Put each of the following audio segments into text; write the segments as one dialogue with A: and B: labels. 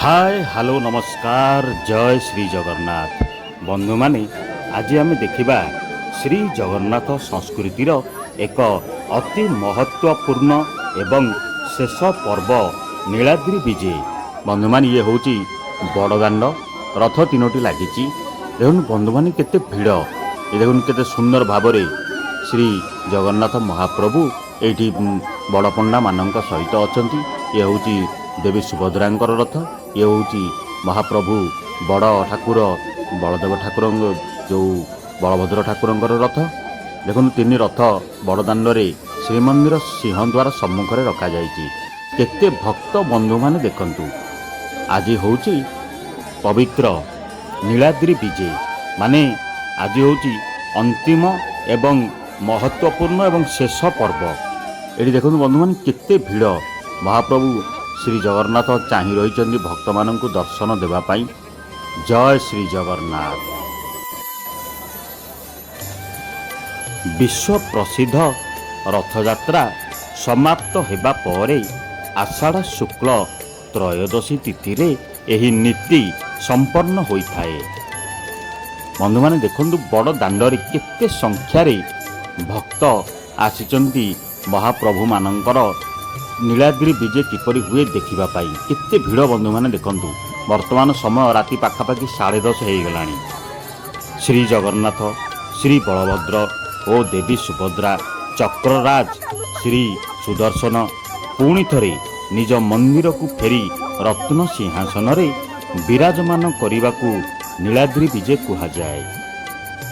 A: Hi hello नमस्कार जय श्री जगन्नाथ बंधु माने आज आम देखा श्री जगन्नाथ संस्कृतिर एक अति महत्वपूर्ण एवं शेष पर्व नीलाद्रि विजे। बंधु मान ये हूँ बड़दाण्ड रथ तीनोटी लगी देखुन बंधु मान केते भिड़ ये देखुन केते सुंदर भाव श्री जगन्नाथ महाप्रभु ये बड़पंडा मानक सहित अच्छा ये हूँ देवी सुभद्रांकर रथ ये हूँ महाप्रभु बड़ ठाकुर बलदेव ठाकुर जो बलभद्र ठाकुर रथ देखुन तीन रथ बड़दाण्डे श्रीमंदिर सिंहद्वार सम्मुखें रखा केते भक्त बंधु माने देखंतु आज हूँ पवित्र नीलाद्रि विजे माने आज हूँ अंतिम एवं महत्वपूर्ण एवं शेष पर्व। ये देखो बंधु मान केते भिड़ महाप्रभु श्री जगन्नाथ चाहि रही भक्त मान दर्शन देवाई। जय श्री जगन्नाथ। विश्व प्रसिद्ध रथयात्रा समाप्त हेबा परे आषाढ़ शुक्ल त्रयोदशी तिथि रे एही नीति संपन्न होइथाए। बंधु माने देखंतु बड़ दाण्डरे केते संख्यार भक्त आसिचंती महाप्रभु मानंकर नीलाद्रि विजे किपरि हुए देखिबा पाई केते भिड़ बंधु माने देखंतु वर्तमान समय राति पाखापाखि 10:30 हो गलानी। श्री जगन्नाथ श्री बलभद्र और देवी सुभद्रा चक्रराज श्री सुदर्शन पुणी थरे निज मंदिर को फेरी रत्न सिंहासन रे विराजमान करने को नीलाद्रि विजे कहा जाए।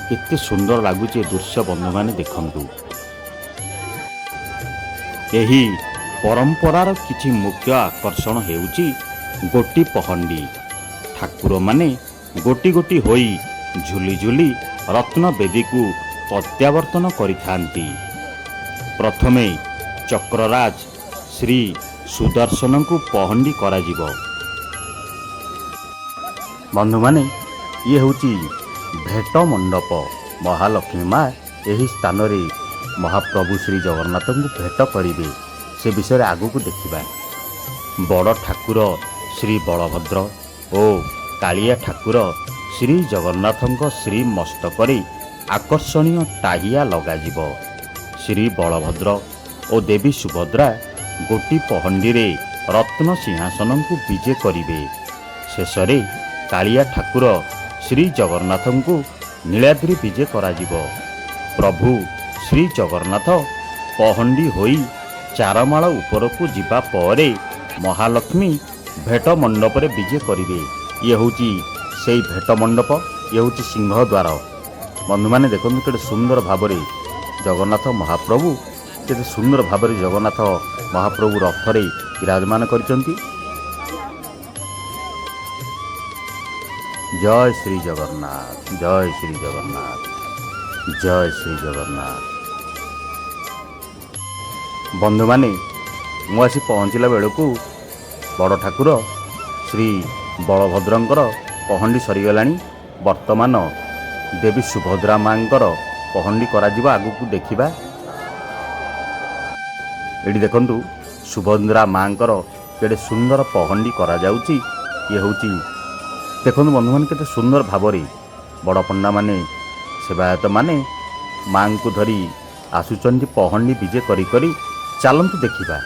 A: केते सुंदर लगुचे दृश्य बंधु माने देखंतु। यही परंपरार किछि मुख्य आकर्षण हेउची गोटी पहंडी। ठाकुर माने गोटी गोटी होई झुली झुली रत्न बेदी को प्रत्यावर्तन करिथांती। प्रथमे चक्रराज श्री सुदर्शन को पहंडी करा जिवो। बंधु माने ये होची भेट मंडप महालक्ष्मी माँ यही स्थान रे महाप्रभु श्री जगन्नाथ को भेट करिवे से विषय आगु को देखिबा। बड़ ठाकुर श्री बलभद्र और कालिया ठाकुर श्री जगन्नाथଙ୍କ श्री मस्तकरे आकर्षणीय टाहिया लगाजिब। श्री बलभद्र और देवी सुभद्रा गोटी पहंडी रे रत्न सिंहासन को विजे करिवे। शेषरे कालिया ठाकुर श्री जगन्नाथ को नीलाद्रि विजे कराजिब। प्रभु श्री जगन्नाथ पहंडी होई चारमाळ ऊपर को जीवा परे महालक्ष्मी भेट मंडप रे विजे करिवे। ये हूँ से भेट मंडप ये हूँ सिंह द्वार। बंधु माने देखो केते सुंदर भाव जगन्नाथ महाप्रभु केते सुंदर भाव जगन्नाथ महाप्रभु रथरे विराजमान करिसंती। जय श्री जगन्नाथ जय श्री जगन्नाथ जय श्री जगन्नाथ। बंधु माने मुआसी पहुँचला बेलू बड़ ठाकुर श्री बलभद्रंकर पहंडी सरीगलानी। वर्तमान देवी सुभद्रा मांकर पहंडी करा आगु को देखिबा। एटी देखंतु सुभद्रा मांकर केडे सुंदर पहंडी करा जाउची। ये होची देखंतु बंधु माने केते सुंदर भावरे बड़ पंडा माने सेवायत माने मां को धरी आसुचंती पहंडी विजे करी करी चलतु देखिबा।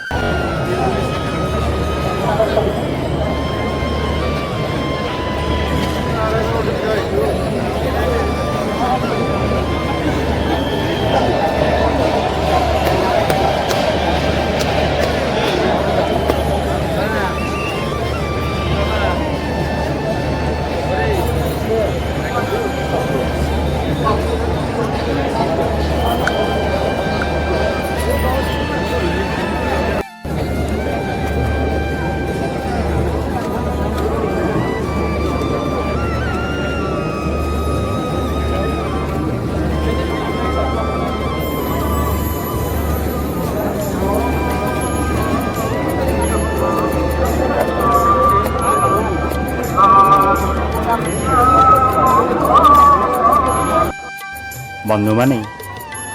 A: बंधु माने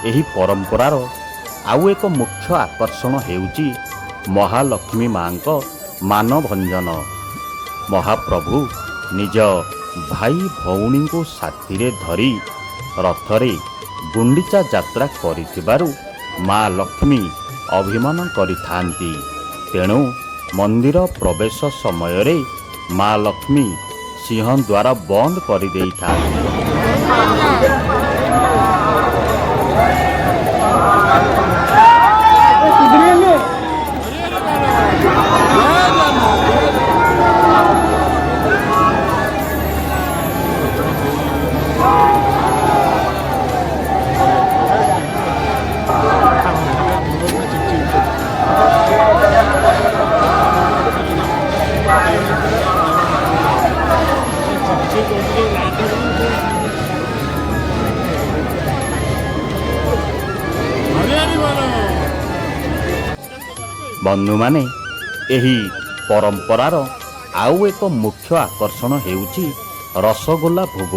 A: यही परंपरार आउ एक मुख्य आकर्षण हेउची महालक्ष्मी मां को मान भंजन। ମହାପ୍ରଭୁ ନିଜ ଭାଇ ଭଉଣୀଙ୍କୁ ସାଥିରେ ଧରି ରଥରେ ଗୁଣ୍ଡିଚା ଯାତ୍ରା କରିଥିବାରୁ ମା ଲକ୍ଷ୍ମୀ ଅଭିମାନ କରିଥାନ୍ତି। ତେଣୁ ମନ୍ଦିର ପ୍ରବେଶ ସମୟରେ ମା ଲକ୍ଷ୍ମୀ ସିଂହ ଦ୍ୱାର ବନ୍ଦ କରିଦେଇଥାନ୍ତି। ବନ୍ଧୁମାନେ, ଏହି ପରମ୍ପରାର ଆଉ ଏକ ମୁଖ୍ୟ ଆକର୍ଷଣ ହେଉଛି ରସଗୋଲା ଭୋଗ।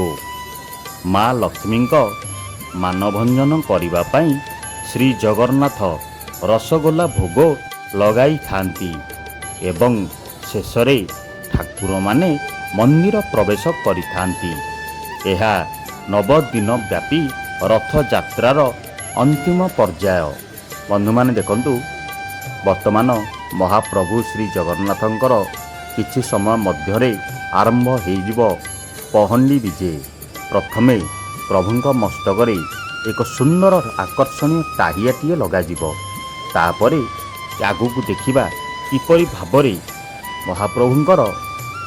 A: ମା ଲକ୍ଷ୍ମୀଙ୍କ ମାନଭଞ୍ଜନ କରିବା ପାଇଁ ଶ୍ରୀ ଜଗନ୍ନାଥ ରସଗୋଲା ଭୋଗ ଲଗାଇଥାନ୍ତି ଏବଂ ଶେଷରେ ଠାକୁରମାନେ ମନ୍ଦିର ପ୍ରବେଶ କରିଥାନ୍ତି। ଏହା 9 ଦିନ ବ୍ୟାପୀ ରଥଯାତ୍ରାର ଅନ୍ତିମ ପର୍ଯ୍ୟାୟ। ବନ୍ଧୁମାନେ ଦେଖନ୍ତୁ, ବର୍ତ୍ତମାନ ମହାପ୍ରଭୁ ଶ୍ରୀ ଜଗନ୍ନାଥଙ୍କର କିଛି ସମୟ ମଧ୍ୟରେ ଆରମ୍ଭ ହୋଇଯିବ ପହଣ୍ଡି ବିଜେ। ପ୍ରଥମେ ପ୍ରଭୁଙ୍କ ମସ୍ତକରେ ଏକ ସୁନ୍ଦର ଆକର୍ଷଣୀୟ ଟାହିଆଟିଏ ଲଗାଯିବ। ତାପରେ ଆଗକୁ ଦେଖିବା କିପରି ଭାବରେ ମହାପ୍ରଭୁଙ୍କର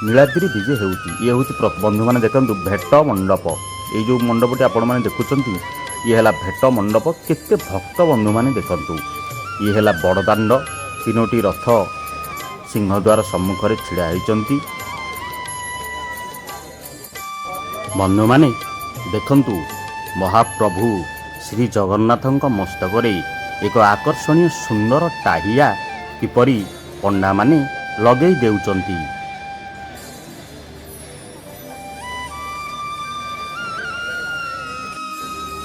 A: ନୀଳାଦ୍ରି ବିଜେ ହେଉଛି। ଇଏ ହେଉଛି ବନ୍ଧୁମାନେ ଦେଖନ୍ତୁ ଭେଟ ମଣ୍ଡପ। ଏଇ ଯେଉଁ ମଣ୍ଡପଟି ଆପଣମାନେ ଦେଖୁଛନ୍ତି, ଇଏ ହେଲା ଭେଟ ମଣ୍ଡପ। କେତେ ଭକ୍ତ ବନ୍ଧୁମାନେ ଦେଖନ୍ତୁ। ଇଏ ହେଲା ବଡ଼ଦାଣ୍ଡ। 3ଟି ରଥ ସିଂହଦ୍ୱାର ସମ୍ମୁଖରେ ଛିଡ଼ା ହୋଇଛନ୍ତି। ବନ୍ଧୁମାନେ ଦେଖନ୍ତୁ, ମହାପ୍ରଭୁ ଶ୍ରୀ ଜଗନ୍ନାଥଙ୍କ ମସ୍ତକରେ ଏକ ଆକର୍ଷଣୀୟ ସୁନ୍ଦର ଟାହିଆ କିପରି ପଣ୍ଡାମାନେ ଲଗେଇ ଦେଉଛନ୍ତି।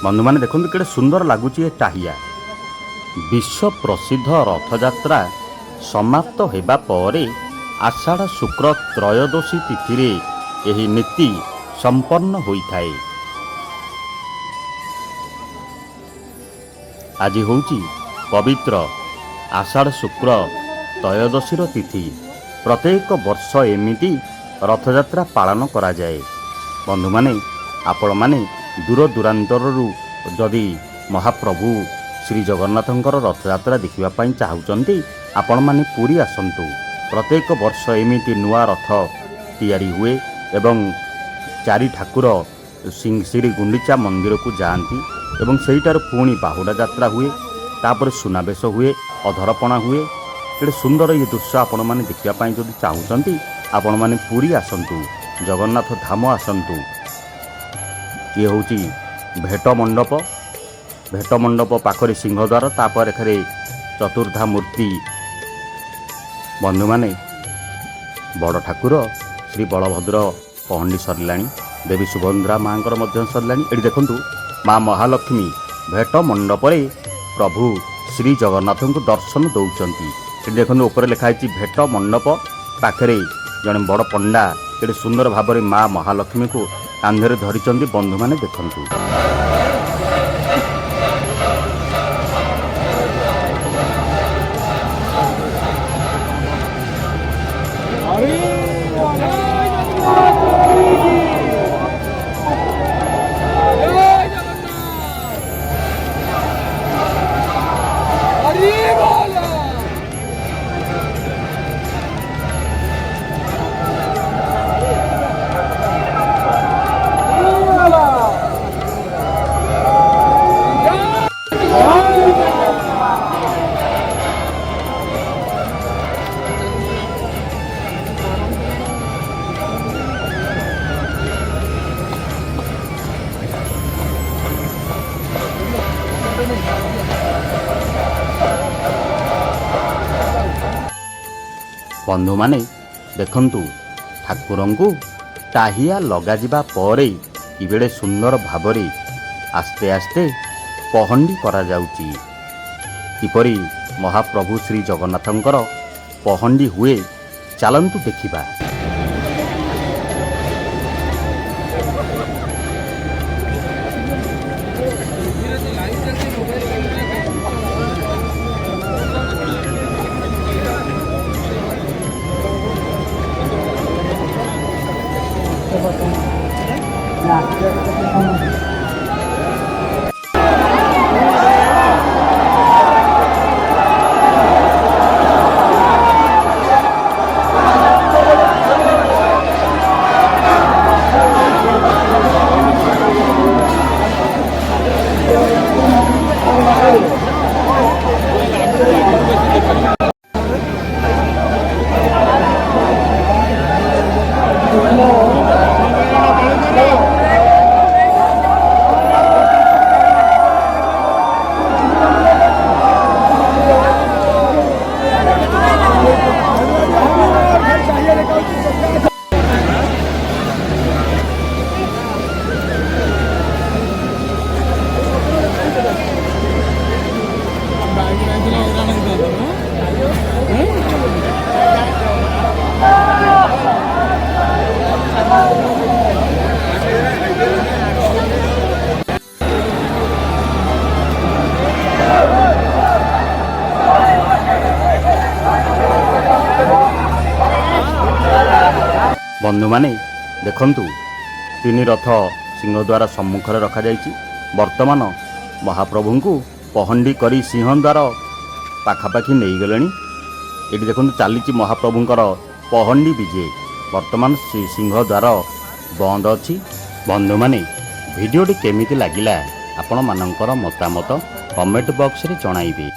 A: ବନ୍ଧୁମାନେ ଦେଖନ୍ତୁ କେତେ ସୁନ୍ଦର ଲାଗୁଛି ଏ ଟାହିଆ। ବିଶ୍ୱ ପ୍ରସିଦ୍ଧ ରଥଯାତ୍ରା ସମାପ୍ତ ହେବା ପରେ ଆଷାଢ଼ ଶୁକ୍ଳ ତ୍ରୟୋଦଶୀ ତିଥିରେ ଏହି ନୀତି ସମ୍ପନ୍ନ ହୋଇଥାଏ। ଆଜି ହେଉଛି ପବିତ୍ର ଆଷାଢ଼ ଶୁକ୍ଳ ତ୍ରୟୋଦଶୀର ତିଥି। ପ୍ରତ୍ୟେକ ବର୍ଷ ଏମିତି ରଥଯାତ୍ରା ପାଳନ କରାଯାଏ। ବନ୍ଧୁମାନେ, ଆପଣମାନେ ଦୂର ଦୂରାନ୍ତରରୁ ଯଦି ମହାପ୍ରଭୁ ଶ୍ରୀ ଜଗନ୍ନାଥଙ୍କର ରଥଯାତ୍ରା ଦେଖିବା ପାଇଁ ଚାହୁଁଛନ୍ତି, ଆପଣମାନେ ପୁରୀ ଆସନ୍ତୁ। ପ୍ରତ୍ୟେକ ବର୍ଷ ଏମିତି ନୂଆ ରଥ ତିଆରି ହୁଏ ଏବଂ 4 ଠାକୁର ଶ୍ରୀ ଗୁଣ୍ଡିଚା ମନ୍ଦିରକୁ ଯାଆନ୍ତି ଏବଂ ସେଇଟାରୁ ପୁଣି ବାହୁଡ଼ା ଯାତ୍ରା ହୁଏ। ତାପରେ ସୁନାବେଶ ହୁଏ, ଅଧରପଣା ହୁଏ। କେତେ ସୁନ୍ଦର ଏ ଦୃଶ୍ୟ ଆପଣମାନେ ଦେଖିବା ପାଇଁ ଯଦି ଚାହୁଁଛନ୍ତି, ଆପଣମାନେ ପୁରୀ ଆସନ୍ତୁ, ଜଗନ୍ନାଥ ଧାମ ଆସନ୍ତୁ। ଇଏ ହେଉଛି ଭେଟ ମଣ୍ଡପ। ଭେଟ ମଣ୍ଡପ ପାଖରେ ସିଂହଦ୍ୱାର, ତାପରେ ଏଠାରେ ଚତୁର୍ଦ୍ଧା ମୂର୍ତ୍ତି। ବନ୍ଧୁମାନେ, ବଡ଼ ଠାକୁର ଶ୍ରୀ ବଳଭଦ୍ର ପହଣ୍ଡି ସରିଲାଣି। ଦେବୀ ସୁଭଦ୍ରା ମାଙ୍କର ମଧ୍ୟ ସରିଲାଣି। ଏଠି ଦେଖନ୍ତୁ ମା ମହାଲକ୍ଷ୍ମୀ ଭେଟ ମଣ୍ଡପରେ ପ୍ରଭୁ ଶ୍ରୀ ଜଗନ୍ନାଥଙ୍କୁ ଦର୍ଶନ ଦେଉଛନ୍ତି। ଏଠି ଦେଖନ୍ତୁ ଉପରେ ଲେଖା ହେଇଛି ଭେଟ ମଣ୍ଡପ। ପାଖରେ ଜଣେ ବଡ଼ ପଣ୍ଡା ଏଠି ସୁନ୍ଦର ଭାବରେ ମା ମହାଲକ୍ଷ୍ମୀଙ୍କୁ କାନ୍ଧରେ ଧରିଛନ୍ତି। ବନ୍ଧୁମାନେ ଦେଖନ୍ତୁ। ବନ୍ଧୁମାନେ ଦେଖନ୍ତୁ, ଠାକୁରଙ୍କୁ ଟାହିଆ ଲଗାଯିବା ପରେ କିଭଳି ସୁନ୍ଦର ଭାବରେ ଆସ୍ତେ ଆସ୍ତେ ପହଣ୍ଡି କରାଯାଉଛି। କିପରି ମହାପ୍ରଭୁ ଶ୍ରୀ ଜଗନ୍ନାଥଙ୍କର ପହଣ୍ଡି ହୁଏ, ଚାଲନ୍ତୁ ଦେଖିବା। ବନ୍ଧୁମାନେ ଦେଖନ୍ତୁ, ତିନି ରଥ ସିଂହଦ୍ୱାର ସମ୍ମୁଖରେ ରଖାଯାଇଛି। ବର୍ତ୍ତମାନ ମହାପ୍ରଭୁଙ୍କୁ ପହଣ୍ଡି କରି ସିଂହଦ୍ୱାର ପାଖାପାଖି ନେଇଗଲେଣି। ଏଠି ଦେଖନ୍ତୁ ଚାଲିଛି ମହାପ୍ରଭୁଙ୍କର ପହଣ୍ଡି ବିଜେ। ବର୍ତ୍ତମାନ ସିଂହଦ୍ୱାର ବନ୍ଦ ଅଛି। ବନ୍ଧୁମାନେ ଭିଡ଼ିଓଟି କେମିତି ଲାଗିଲା ଆପଣମାନଙ୍କର ମତାମତ କମେଣ୍ଟ ବକ୍ସରେ ଜଣାଇବେ।